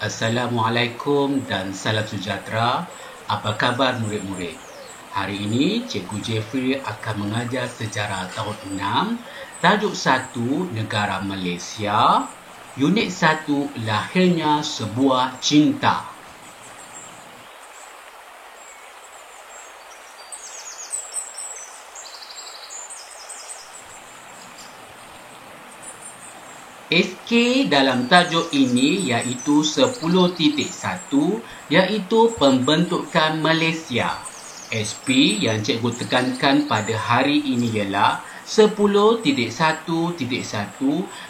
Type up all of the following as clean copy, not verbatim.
Assalamualaikum dan salam sejahtera. Apa khabar murid-murid? Hari ini Cikgu Jeffrey akan mengajar sejarah tahun 6, tajuk 1 Negara Malaysia, unit 1 Lahirnya Sebuah Cinta. SK dalam tajuk ini iaitu 10.1 iaitu pembentukan Malaysia. SP yang cikgu tekankan pada hari ini ialah 10.1.1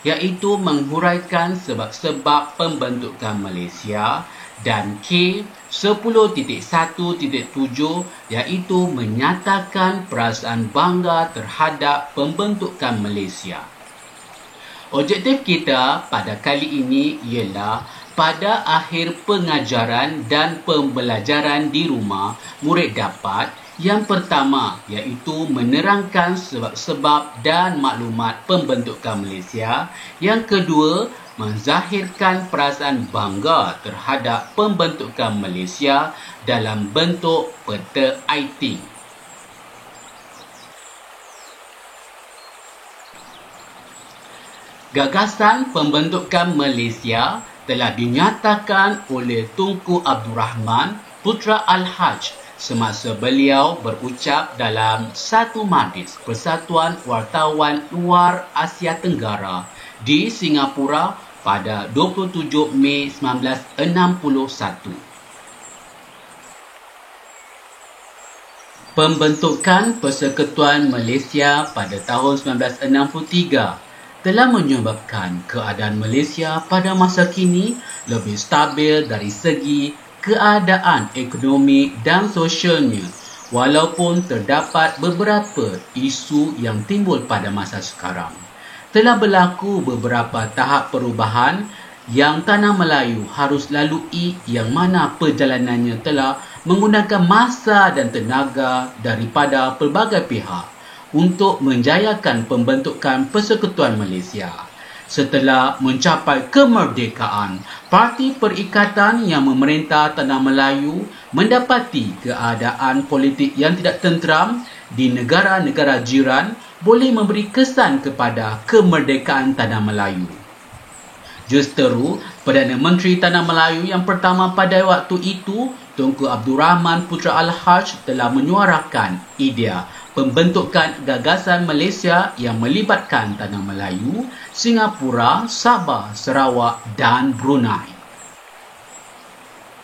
iaitu menghuraikan sebab-sebab pembentukan Malaysia, dan K 10.1.7 iaitu menyatakan perasaan bangga terhadap pembentukan Malaysia. Objektif kita pada kali ini ialah pada akhir pengajaran dan pembelajaran di rumah, murid dapat yang pertama iaitu menerangkan sebab-sebab dan maklumat pembentukan Malaysia. Yang kedua, menzahirkan perasaan bangga terhadap pembentukan Malaysia dalam bentuk peta IT. Gagasan pembentukan Malaysia telah dinyatakan oleh Tunku Abdul Rahman Putra Al-Haj semasa beliau berucap dalam satu majlis Persatuan Wartawan Luar Asia Tenggara di Singapura pada 27 Mei 1961. Pembentukan Persekutuan Malaysia pada tahun 1963 telah menyebabkan keadaan Malaysia pada masa kini lebih stabil dari segi keadaan ekonomi dan sosialnya, walaupun terdapat beberapa isu yang timbul pada masa sekarang. Telah berlaku beberapa tahap perubahan yang Tanah Melayu harus lalui, yang mana perjalanannya telah menggunakan masa dan tenaga daripada pelbagai pihak untuk menjayakan pembentukan Persekutuan Malaysia. Setelah mencapai kemerdekaan, parti perikatan yang memerintah Tanah Melayu mendapati keadaan politik yang tidak tenteram di negara-negara jiran boleh memberi kesan kepada kemerdekaan Tanah Melayu. Justeru, Perdana Menteri Tanah Melayu yang pertama pada waktu itu, Tunku Abdul Rahman Putra Al-Haj, telah menyuarakan idea pembentukan gagasan Malaysia yang melibatkan Tanah Melayu, Singapura, Sabah, Sarawak dan Brunei.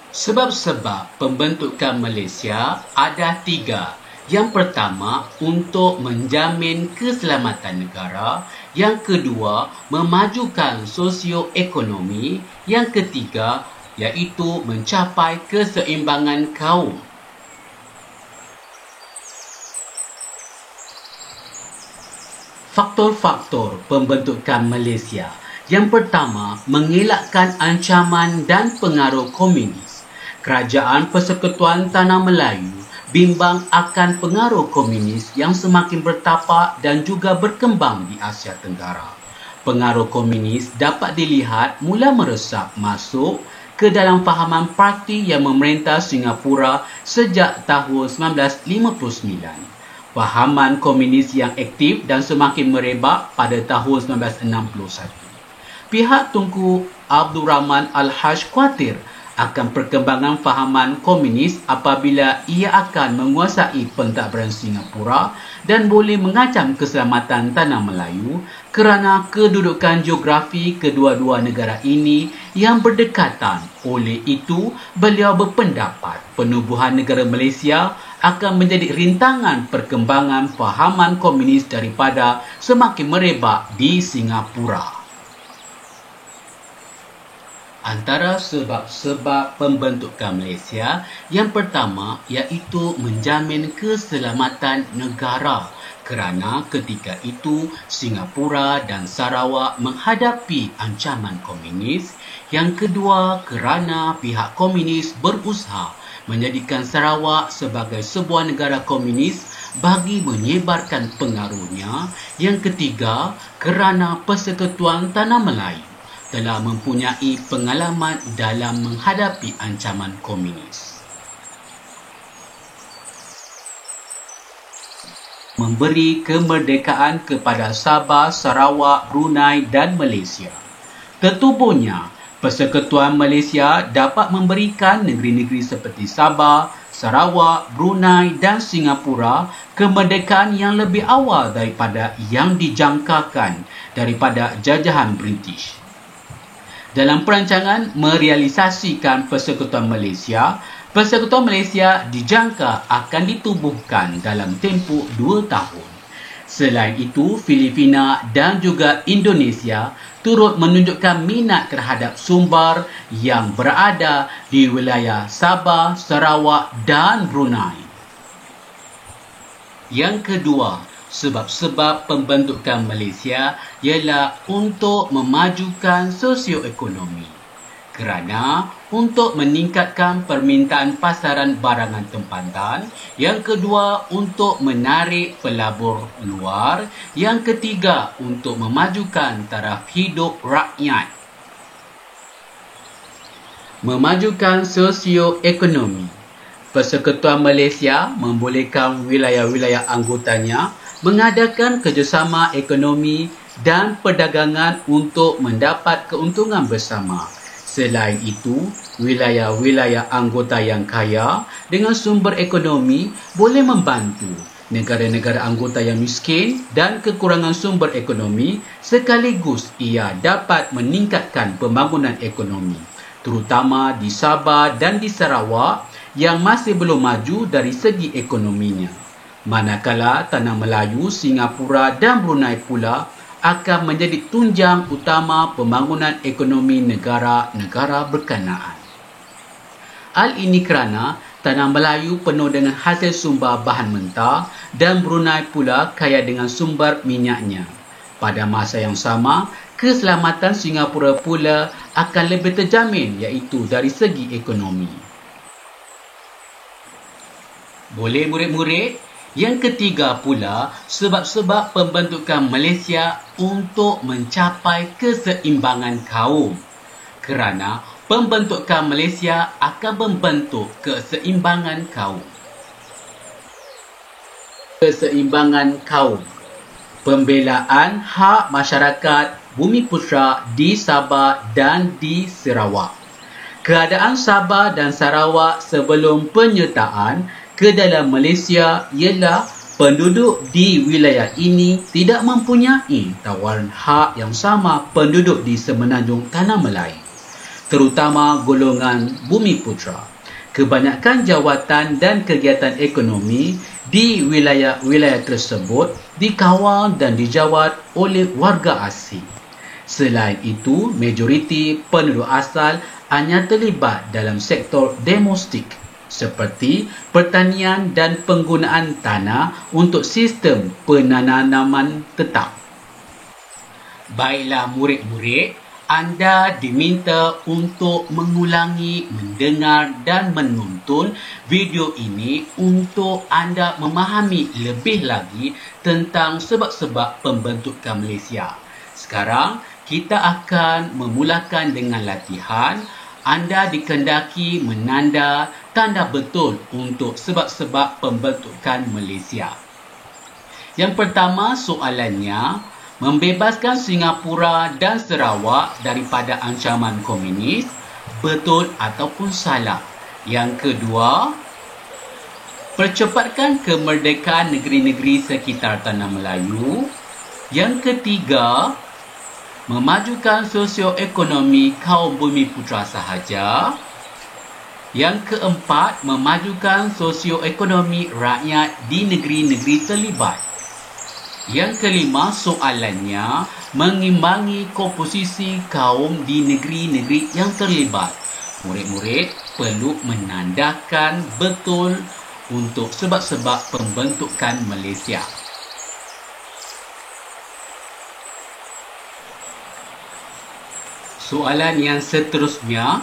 Sebab-sebab pembentukan Malaysia ada 3. Yang pertama, untuk menjamin keselamatan negara. Yang kedua, memajukan sosioekonomi. Yang ketiga, iaitu mencapai keseimbangan kaum. Faktor-faktor pembentukan Malaysia. Yang pertama, mengelakkan ancaman dan pengaruh komunis. Kerajaan Persekutuan Tanah Melayu bimbang akan pengaruh komunis yang semakin bertapak dan juga berkembang di Asia Tenggara. Pengaruh komunis dapat dilihat mula meresap masuk ke dalam fahaman parti yang memerintah Singapura sejak tahun 1959. Fahaman komunis yang aktif dan semakin merebak pada tahun 1961. Pihak Tunku Abdul Rahman Al-Haj khawatir akan perkembangan fahaman komunis apabila ia akan menguasai pentadbiran Singapura dan boleh mengancam keselamatan Tanah Melayu kerana kedudukan geografi kedua-dua negara ini yang berdekatan. Oleh itu, beliau berpendapat penubuhan negara Malaysia akan menjadi rintangan perkembangan fahaman komunis daripada semakin merebak di Singapura. Antara sebab-sebab pembentukan Malaysia, yang pertama iaitu menjamin keselamatan negara, kerana ketika itu Singapura dan Sarawak menghadapi ancaman komunis. Yang kedua, kerana pihak komunis berusaha menjadikan Sarawak sebagai sebuah negara komunis bagi menyebarkan pengaruhnya. Yang ketiga, kerana Persekutuan Tanah Melayu telah mempunyai pengalaman dalam menghadapi ancaman komunis. Memberi kemerdekaan kepada Sabah, Sarawak, Brunei dan Malaysia. Ketubuhnya, Persekutuan Malaysia dapat memberikan negeri-negeri seperti Sabah, Sarawak, Brunei dan Singapura kemerdekaan yang lebih awal daripada yang dijangkakan daripada jajahan British. Dalam perancangan merealisasikan Persekutuan Malaysia, Persekutuan Malaysia dijangka akan ditubuhkan dalam tempoh 2 tahun. Selain itu, Filipina dan juga Indonesia turut menunjukkan minat terhadap sumber yang berada di wilayah Sabah, Sarawak dan Brunei. Yang kedua, sebab-sebab pembentukan Malaysia ialah untuk memajukan sosioekonomi. Kerana untuk meningkatkan permintaan pasaran barangan tempatan, yang kedua untuk menarik pelabur luar, yang ketiga untuk memajukan taraf hidup rakyat. Memajukan sosioekonomi. Persekutuan Malaysia membolehkan wilayah-wilayah anggotanya mengadakan kerjasama ekonomi dan perdagangan untuk mendapat keuntungan bersama. Selain itu, wilayah-wilayah anggota yang kaya dengan sumber ekonomi boleh membantu negara-negara anggota yang miskin dan kekurangan sumber ekonomi, sekaligus ia dapat meningkatkan pembangunan ekonomi, terutama di Sabah dan di Sarawak yang masih belum maju dari segi ekonominya. Manakala Tanah Melayu, Singapura dan Brunei pula akan menjadi tunjang utama pembangunan ekonomi negara-negara berkenaan. Hal ini kerana Tanah Melayu penuh dengan hasil sumber bahan mentah dan Brunei pula kaya dengan sumber minyaknya. Pada masa yang sama, keselamatan Singapura pula akan lebih terjamin iaitu dari segi ekonomi. Boleh murid-murid? Yang ketiga pula, sebab-sebab pembentukan Malaysia untuk mencapai keseimbangan kaum. Kerana pembentukan Malaysia akan membentuk keseimbangan kaum. Keseimbangan kaum. Pembelaan hak masyarakat Bumiputera di Sabah dan di Sarawak. Keadaan Sabah dan Sarawak sebelum penyertaan ke dalam Malaysia ialah penduduk di wilayah ini tidak mempunyai tawaran hak yang sama penduduk di semenanjung Tanah Melayu, terutama golongan Bumiputera. Kebanyakan jawatan dan kegiatan ekonomi di wilayah-wilayah tersebut dikawal dan dijawat oleh warga asing. Selain itu, majoriti penduduk asal hanya terlibat dalam sektor domestik seperti pertanian dan penggunaan tanah untuk sistem penanaman tetap. Baiklah murid-murid, anda diminta untuk mengulangi, mendengar dan menonton video ini untuk anda memahami lebih lagi tentang sebab-sebab pembentukan Malaysia. Sekarang, kita akan memulakan dengan latihan. Anda dikendaki menanda tanda betul untuk sebab-sebab pembentukan Malaysia. Yang pertama, soalannya, membebaskan Singapura dan Sarawak daripada ancaman komunis, betul ataupun salah? Yang kedua, percepatkan kemerdekaan negeri-negeri sekitar Tanah Melayu. Yang ketiga, memajukan sosioekonomi kaum Bumiputera sahaja. Yang keempat, memajukan sosioekonomi rakyat di negeri-negeri terlibat. Yang kelima, soalannya, mengimbangi komposisi kaum di negeri-negeri yang terlibat. Murid-murid perlu menandakan betul untuk sebab-sebab pembentukan Malaysia. Soalan yang seterusnya.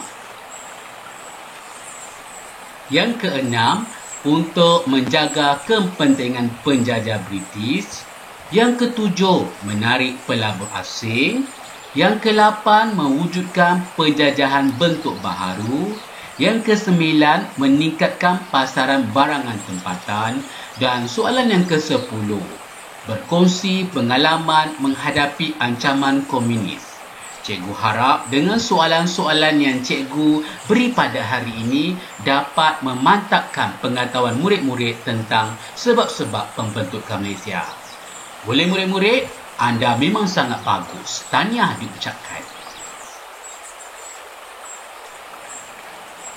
Yang keenam, untuk menjaga kepentingan penjajah British. Yang ketujuh, menarik pelabur asing. Yang ke-8, mewujudkan penjajahan bentuk baharu. Yang ke-9, meningkatkan pasaran barangan tempatan. Dan soalan yang ke-10, berkongsi pengalaman menghadapi ancaman komunis. Cikgu harap dengan soalan-soalan yang cikgu beri pada hari ini dapat memantapkan pengetahuan murid-murid tentang sebab-sebab pembentukan Malaysia. Boleh murid-murid, anda memang sangat bagus. Tahniah diucapkan.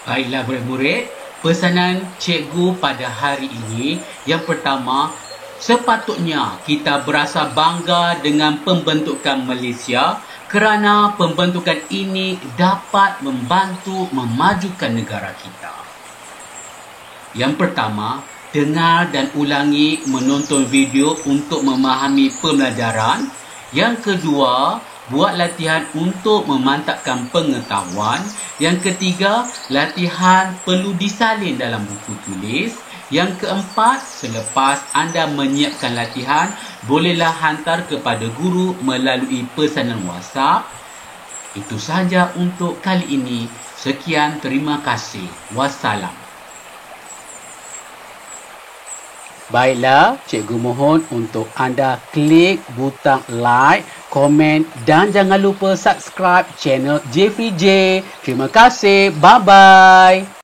Baiklah murid-murid, pesanan cikgu pada hari ini yang pertama, sepatutnya kita berasa bangga dengan pembentukan Malaysia kerana pembentukan ini dapat membantu memajukan negara kita. Yang pertama, dengar dan ulangi menonton video untuk memahami pembelajaran. Yang kedua, buat latihan untuk memantapkan pengetahuan. Yang ketiga, latihan perlu disalin dalam buku tulis. Yang keempat, selepas anda menyiapkan latihan, bolehlah hantar kepada guru melalui pesanan WhatsApp. Itu sahaja untuk kali ini. Sekian, terima kasih. Wassalam. Baiklah, cikgu mohon untuk anda klik butang like, komen dan jangan lupa subscribe channel Jeffrey J. Terima kasih. Bye-bye.